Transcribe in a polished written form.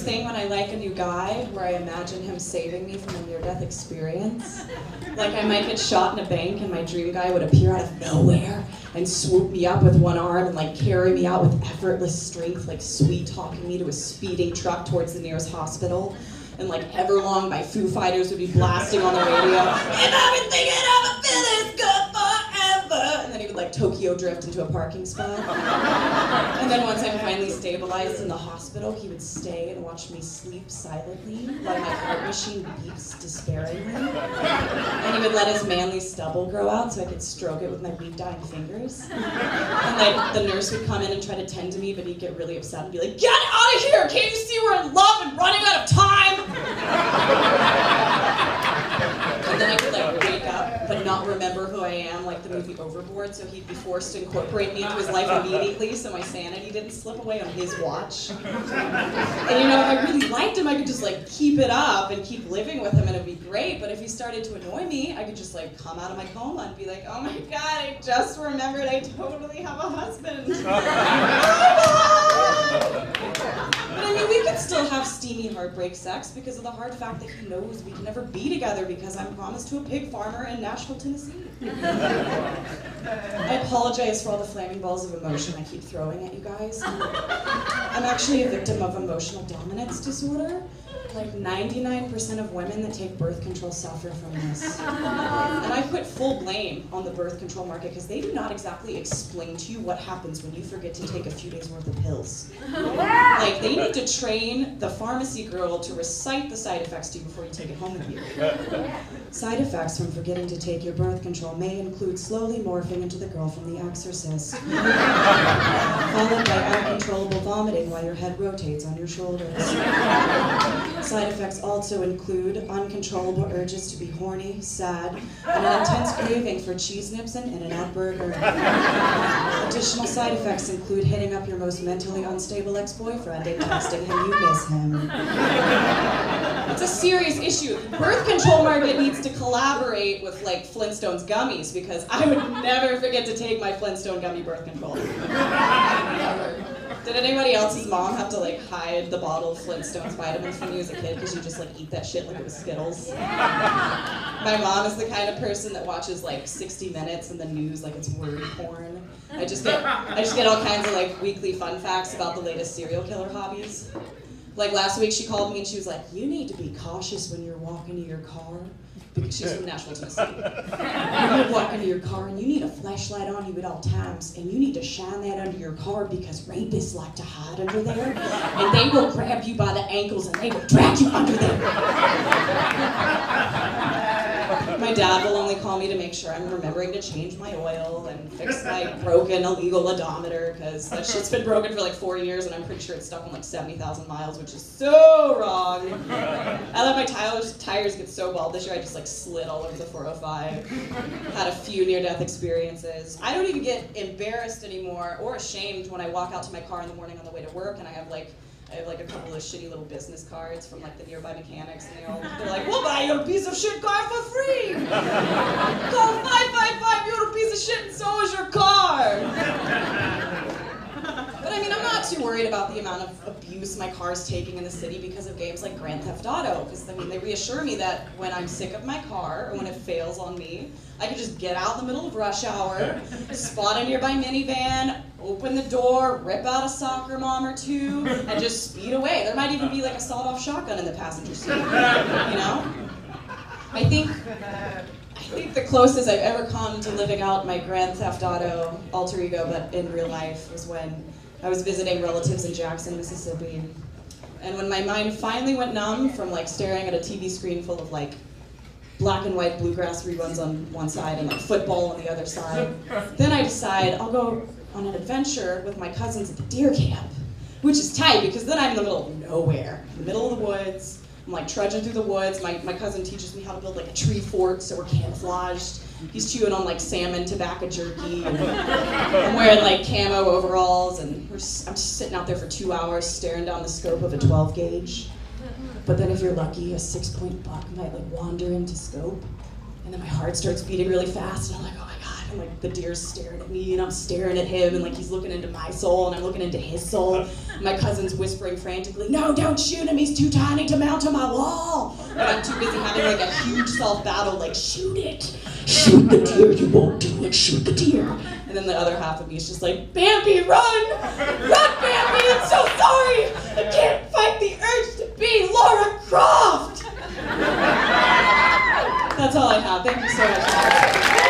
thing when I like a new guy where I imagine him saving me from a near-death experience. Like I might get shot in a bank and my dream guy would appear out of nowhere and swoop me up with one arm and like carry me out with effortless strength, like sweet-talking me to a speeding truck towards the nearest hospital. And like Everlong by Foo Fighters would be blasting on the radio. And I've been thinking I'ma feel this good forever. And then he would like Tokyo drift into a parking spot. And then once I'm finally stabilized in the hospital, he would stay and watch me sleep silently while my heart machine beeps despairingly. And he would let his manly stubble grow out so I could stroke it with my weak dying fingers. And like the nurse would come in and try to tend to me, but he'd get really upset and be like, "Get out of here! Can't you see we're in love and running out of time?" And then I could like wake up but not remember who I am, like the movie Overboard, so he'd be forced to incorporate me into his life immediately so my sanity didn't slip away on his watch. And you know, if I really liked him, I could just like keep it up and keep living with him and it'd be great, but if he started to annoy me, I could just like come out of my coma and be like, "Oh my god, I just remembered I totally have a husband." But I mean, we could still have steamy heartbreak sex because of the hard fact that he knows we can never be together because I'm promised to a pig farmer in Nashville, Tennessee. I apologize for all the flaming balls of emotion I keep throwing at you guys. I'm actually a victim of emotional dominance disorder. Like 99% of women that take birth control suffer from this. And I put full blame on the birth control market because they do not exactly explain to you what happens when you forget to take a few days worth of pills. Like they need to train the pharmacy girl to recite the side effects to you before you take it home with you. Side effects from forgetting to take your birth control may include slowly morphing into the girl from The Exorcist, followed by uncontrollable vomiting while your head rotates on your shoulders. Side effects also include uncontrollable urges to be horny, sad, and an intense craving for cheese nips and In-N-Out Burger. Additional side effects include hitting up your most mentally unstable ex-boyfriend and texting him you miss him. It's a serious issue. The birth control market needs to collaborate with like Flintstones gummies because I would never forget to take my Flintstone gummy birth control. Never. Did anybody else's mom have to like hide the bottle of Flintstones vitamins from you as a kid because you just like eat that shit like it was Skittles? My mom is the kind of person that watches like 60 Minutes and the news like it's word porn. I just get all kinds of like weekly fun facts about the latest serial killer hobbies. Like last week she called me and she was like, "You need to be cautious when you're walking to your car." Because she's from Nashville, Tennessee. You walk into your car and you need a flashlight on you at all times, and you need to shine that under your car because rapists like to hide under there, and they will grab you by the ankles and they will drag you under there. My dad will only call me to make sure I'm remembering to change my oil and fix my broken illegal odometer because that shit's been broken for like 4 years and I'm pretty sure it's stuck on like 70,000 miles, which is so wrong. I let my tires get so bald this year I just like slid all over the 405. Had a few near-death experiences. I don't even get embarrassed anymore or ashamed when I walk out to my car in the morning on the way to work and I have like a couple of shitty little business cards from like the nearby mechanics, and they're like, "We'll buy you a piece of shit car for free! Call 555, you're a piece of shit and so is your car!" But I mean, I'm not too worried about the amount of abuse my car's taking in the city because of games like Grand Theft Auto, because I mean, they reassure me that when I'm sick of my car or when it fails on me, I can just get out in the middle of rush hour, spot a nearby minivan, open the door, rip out a soccer mom or two, and just speed away. There might even be like a sawed-off shotgun in the passenger seat, you know? I think the closest I've ever come to living out my Grand Theft Auto alter ego, but in real life, was when I was visiting relatives in Jackson, Mississippi. And when my mind finally went numb from like staring at a TV screen full of like black and white bluegrass reruns on one side and like football on the other side, then I decide I'll go on an adventure with my cousins at the deer camp, which is tight because then I'm in the middle of nowhere, in the middle of the woods. I'm like trudging through the woods. My cousin teaches me how to build like a tree fort so we're camouflaged. He's chewing on like salmon tobacco jerky, and I'm wearing like camo overalls, and I'm just sitting out there for 2 hours staring down the scope of a 12 gauge. But then if you're lucky, a 6-point buck might like wander into scope, and then my heart starts beating really fast, and I'm like, oh my god, and like the deer's staring at me, and I'm staring at him, and like he's looking into my soul, and I'm looking into his soul, My cousin's whispering frantically, "No, don't shoot him, he's too tiny to mount on my wall." But I'm too busy having like a huge self-battle, like, "Shoot it! Shoot the deer, you won't do it, shoot the deer." And then the other half of me is just like, "Bambi, run! Run, Bambi, I'm so sorry! I can't fight the urge to be Laura Croft!" That's all I have. Thank you so much.